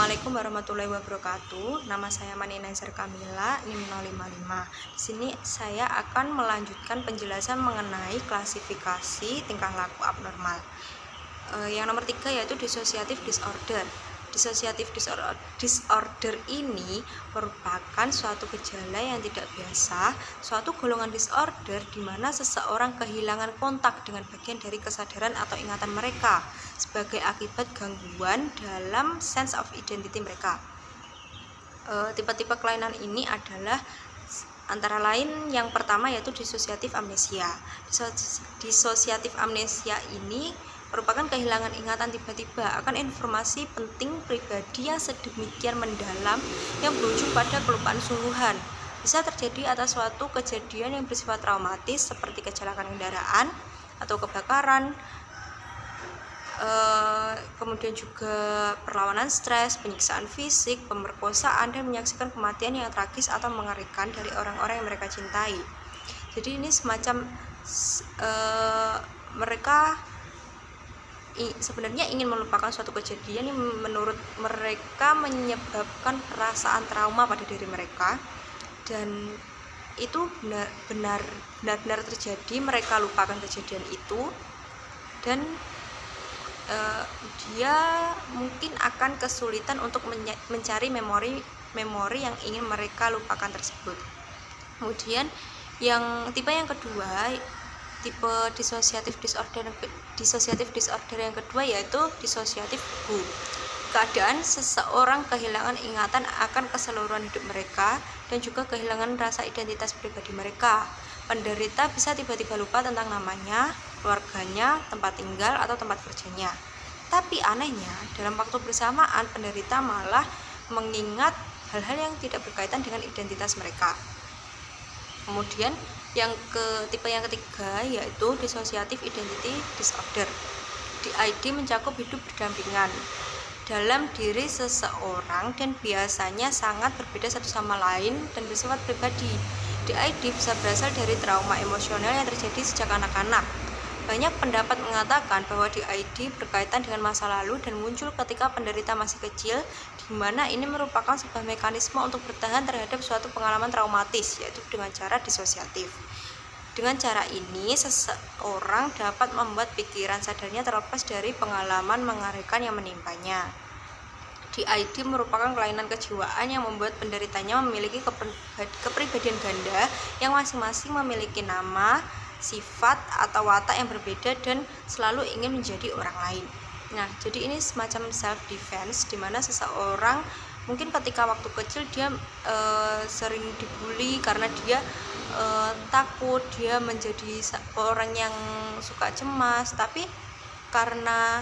Assalamualaikum warahmatullahi wabarakatuh. Nama saya Mani Nazar Kamila, NIM 055. Di sini saya akan melanjutkan penjelasan mengenai klasifikasi tingkah laku abnormal. Yang nomor 3 yaitu dissociative disorder. Dissociative disorder ini merupakan suatu gejala yang tidak biasa, suatu golongan disorder di mana seseorang kehilangan kontak dengan bagian dari kesadaran atau ingatan mereka sebagai akibat gangguan dalam sense of identity mereka. Tipe-tipe kelainan ini adalah antara lain yang pertama yaitu dissociative amnesia. Dissociative amnesia ini merupakan kehilangan ingatan tiba-tiba akan informasi penting pribadi yang sedemikian mendalam yang berujung pada kelupaan sungguhan. Bisa terjadi atas suatu kejadian yang bersifat traumatis seperti kecelakaan kendaraan atau kebakaran, kemudian juga perlawanan stres, penyiksaan fisik, pemerkosaan, dan menyaksikan kematian yang tragis atau mengerikan dari orang-orang yang mereka cintai. Jadi ini semacam mereka sebenarnya ingin melupakan suatu kejadian yang menurut mereka menyebabkan perasaan trauma pada diri mereka, dan itu benar-benar terjadi. Mereka lupakan kejadian itu dan dia mungkin akan kesulitan untuk mencari memori yang ingin mereka lupakan tersebut. Kemudian tipe yang kedua, tipe dissociative disorder yang kedua yaitu dissociative hu. Keadaan seseorang kehilangan ingatan akan keseluruhan hidup mereka dan juga kehilangan rasa identitas pribadi mereka. Penderita bisa tiba-tiba lupa tentang namanya, keluarganya, tempat tinggal, atau tempat kerjanya. Tapi anehnya, dalam waktu bersamaan penderita malah mengingat hal-hal yang tidak berkaitan dengan identitas mereka. Kemudian tipe yang ketiga yaitu dissociative identity disorder. DID mencakup hidup berdampingan dalam diri seseorang dan biasanya sangat berbeda satu sama lain dan bersifat pribadi. DID bisa berasal dari trauma emosional yang terjadi sejak anak-anak. Banyak pendapat mengatakan bahwa DID berkaitan dengan masa lalu dan muncul ketika penderita masih kecil, di mana ini merupakan sebuah mekanisme untuk bertahan terhadap suatu pengalaman traumatis, yaitu dengan cara disosiatif. Dengan cara ini, seseorang dapat membuat pikiran sadarnya terlepas dari pengalaman mengerikan yang menimpanya. DID merupakan kelainan kejiwaan yang membuat penderitanya memiliki kepribadian ganda yang masing-masing memiliki nama, sifat, atau watak yang berbeda dan selalu ingin menjadi orang lain. Nah, jadi ini semacam self defense di mana seseorang mungkin ketika waktu kecil dia sering dibully karena dia takut, dia menjadi orang yang suka cemas, tapi karena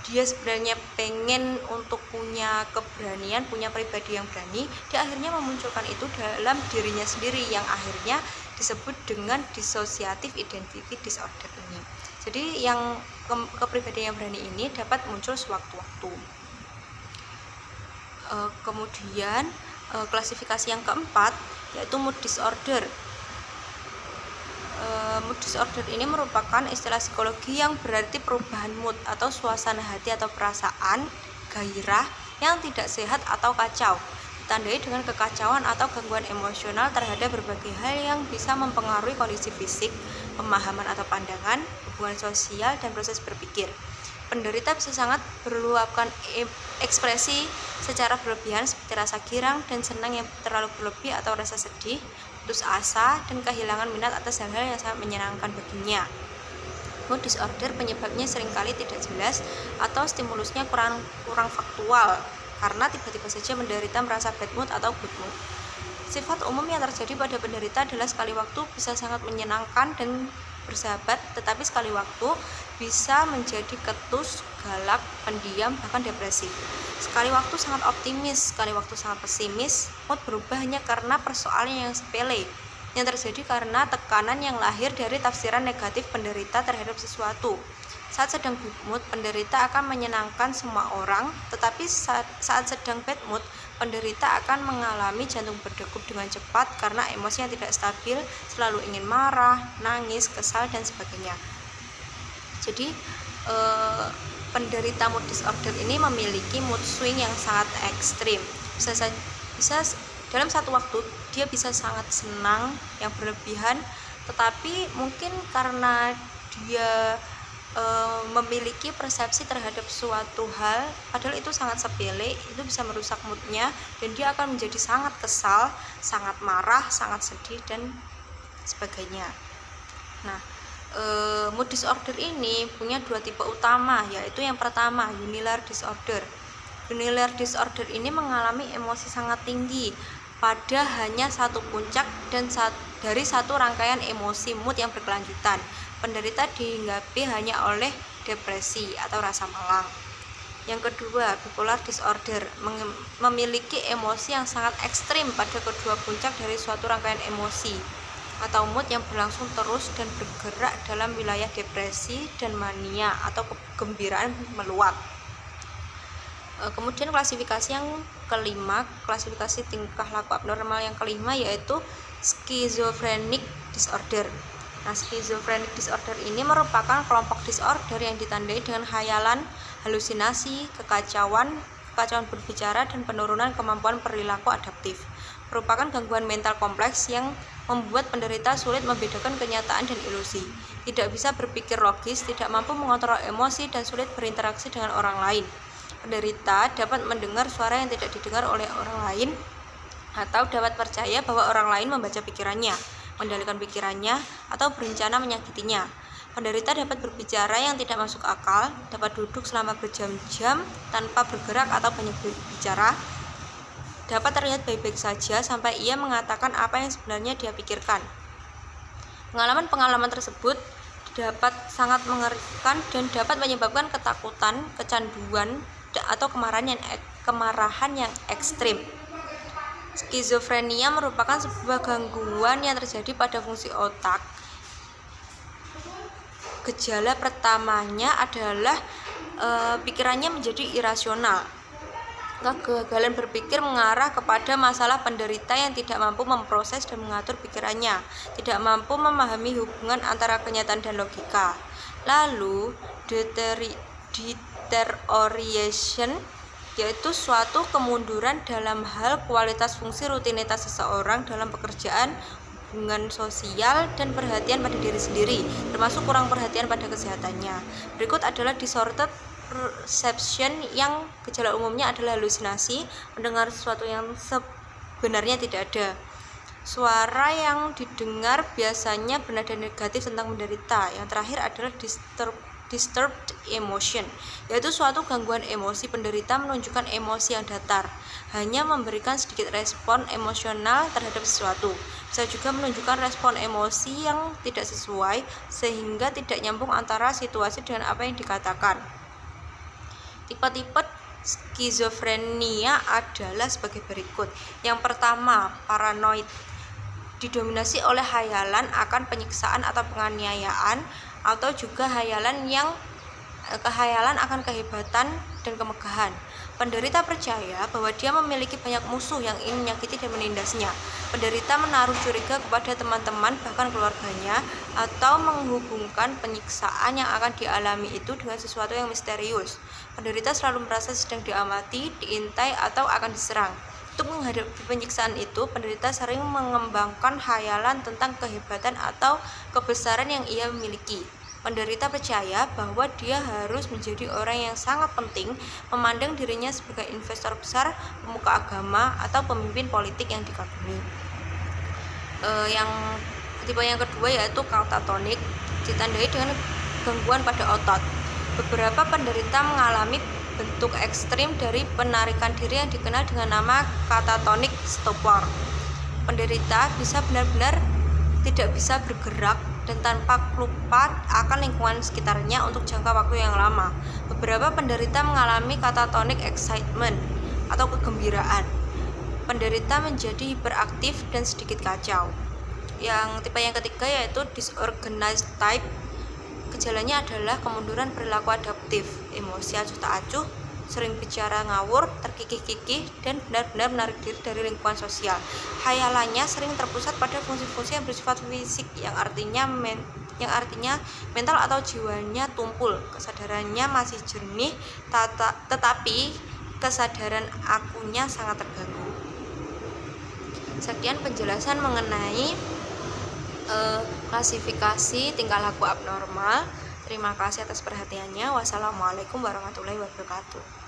dia sebenarnya pengen untuk punya keberanian, punya pribadi yang berani, dia akhirnya memunculkan itu dalam dirinya sendiri yang akhirnya disebut dengan dissociative identity disorder ini. Jadi yang kepribadian yang berani ini dapat muncul sewaktu-waktu. Kemudian klasifikasi yang keempat yaitu mood disorder. Mood disorder ini merupakan istilah psikologi yang berarti perubahan mood atau suasana hati atau perasaan, gairah yang tidak sehat atau kacau, ditandai dengan kekacauan atau gangguan emosional terhadap berbagai hal yang bisa mempengaruhi kondisi fisik, pemahaman atau pandangan, hubungan sosial, dan proses berpikir. Penderita bisa sangat meluapkan ekspresi secara berlebihan seperti rasa girang dan senang yang terlalu berlebih atau rasa sedih, putus asa, dan kehilangan minat atas hal-hal yang sangat menyenangkan baginya. Mood disorder penyebabnya seringkali tidak jelas atau stimulusnya kurang faktual karena tiba-tiba saja menderita merasa bad mood atau good mood. Sifat umum yang terjadi pada penderita adalah sekali waktu bisa sangat menyenangkan dan bersahabat, tetapi sekali waktu bisa menjadi ketus, galak, pendiam, bahkan depresif. Sekali waktu sangat optimis, sekali waktu sangat pesimis. Mood berubah hanya karena persoalan yang sepele yang terjadi karena tekanan yang lahir dari tafsiran negatif penderita terhadap sesuatu. Saat sedang good mood, penderita akan menyenangkan semua orang, tetapi saat sedang bad mood, penderita akan mengalami jantung berdegup dengan cepat karena emosi yang tidak stabil, selalu ingin marah, nangis, kesal, dan sebagainya. Jadi penderita mood disorder ini memiliki mood swing yang sangat ekstrim. Bisa dalam satu waktu dia bisa sangat senang yang berlebihan, tetapi mungkin karena dia memiliki persepsi terhadap suatu hal padahal itu sangat sepele, itu bisa merusak moodnya dan dia akan menjadi sangat kesal, sangat marah, sangat sedih dan sebagainya. Nah, mood disorder ini punya dua tipe utama, yaitu yang pertama unilar disorder. Unilar disorder ini mengalami emosi sangat tinggi pada hanya satu puncak dan dari satu rangkaian emosi mood yang berkelanjutan. Penderita dihinggapi hanya oleh depresi atau rasa malang. Yang kedua, bipolar disorder memiliki emosi yang sangat ekstrim pada kedua puncak dari suatu rangkaian emosi atau mood yang berlangsung terus dan bergerak dalam wilayah depresi dan mania atau kegembiraan meluap. Kemudian klasifikasi yang kelima, klasifikasi tingkah laku abnormal yang kelima yaitu schizophrenic disorder. Nah, schizophrenic disorder ini merupakan kelompok disorder yang ditandai dengan khayalan, halusinasi, kekacauan berbicara dan penurunan kemampuan perilaku adaptif. Merupakan gangguan mental kompleks yang membuat penderita sulit membedakan kenyataan dan ilusi, tidak bisa berpikir logis, tidak mampu mengontrol emosi dan sulit berinteraksi dengan orang lain. Penderita dapat mendengar suara yang tidak didengar oleh orang lain atau dapat percaya bahwa orang lain membaca pikirannya, mengendalikan pikirannya, atau berencana menyakitinya. Penderita dapat berbicara yang tidak masuk akal, dapat duduk selama berjam-jam tanpa bergerak atau banyak berbicara, dapat terlihat baik-baik saja sampai ia mengatakan apa yang sebenarnya dia pikirkan. Pengalaman tersebut dapat sangat mengerikan dan dapat menyebabkan ketakutan, kecanduan, atau kemarahan yang ekstrim. Skizofrenia merupakan sebuah gangguan yang terjadi pada fungsi otak. Gejala pertamanya adalah pikirannya menjadi irasional. Kegagalan berpikir mengarah kepada masalah penderita yang tidak mampu memproses dan mengatur pikirannya, tidak mampu memahami hubungan antara kenyataan dan logika. Lalu, deterioration yaitu suatu kemunduran dalam hal kualitas fungsi rutinitas seseorang dalam pekerjaan, hubungan sosial, dan perhatian pada diri sendiri, termasuk kurang perhatian pada kesehatannya. Berikut adalah disordered perception yang gejala umumnya adalah halusinasi, mendengar sesuatu yang sebenarnya tidak ada. Suara yang didengar biasanya bernada negatif tentang penderita. Yang terakhir adalah disturbed emotion, yaitu suatu gangguan emosi. Penderita menunjukkan emosi yang datar, hanya memberikan sedikit respon emosional terhadap sesuatu. Bisa juga menunjukkan respon emosi yang tidak sesuai, sehingga tidak nyambung antara situasi dengan apa yang dikatakan. Tipe-tipe skizofrenia adalah sebagai berikut. Yang pertama, paranoid, didominasi oleh khayalan akan penyiksaan atau penganiayaan, atau juga khayalan akan kehebatan dan kemegahan. Penderita percaya bahwa dia memiliki banyak musuh yang ingin menyakiti dan menindasnya. Penderita menaruh curiga kepada teman-teman, bahkan keluarganya, atau menghubungkan penyiksaan yang akan dialami itu dengan sesuatu yang misterius. Penderita selalu merasa sedang diamati, diintai, atau akan diserang. Untuk menghadapi penyiksaan itu, penderita sering mengembangkan khayalan tentang kehebatan atau kebesaran yang ia miliki. Penderita percaya bahwa dia harus menjadi orang yang sangat penting, memandang dirinya sebagai investor besar, pemuka agama, atau pemimpin politik yang dikagumi. Tipe yang kedua yaitu katatonik, ditandai dengan gangguan pada otot. Beberapa penderita mengalami bentuk ekstrim dari penarikan diri yang dikenal dengan nama catatonic stupor. Penderita bisa benar-benar tidak bisa bergerak dan tanpa lupa akan lingkungan sekitarnya untuk jangka waktu yang lama. Beberapa penderita mengalami catatonic excitement atau kegembiraan. Penderita menjadi hiperaktif dan sedikit kacau. Tipe yang ketiga yaitu disorganized type. Gejalanya adalah kemunduran perilaku adaptif, emosi acuh tak acuh, sering bicara ngawur, terkikih-kikih, dan benar-benar menarik diri dari lingkungan sosial. Khayalannya sering terpusat pada fungsi-fungsi yang bersifat fisik, yang artinya yang artinya mental atau jiwanya tumpul, kesadarannya masih jernih, tetapi kesadaran akunya sangat terganggu. Sekian penjelasan mengenai klasifikasi tingkah laku abnormal. Terima kasih atas perhatiannya. Wassalamualaikum warahmatullahi wabarakatuh.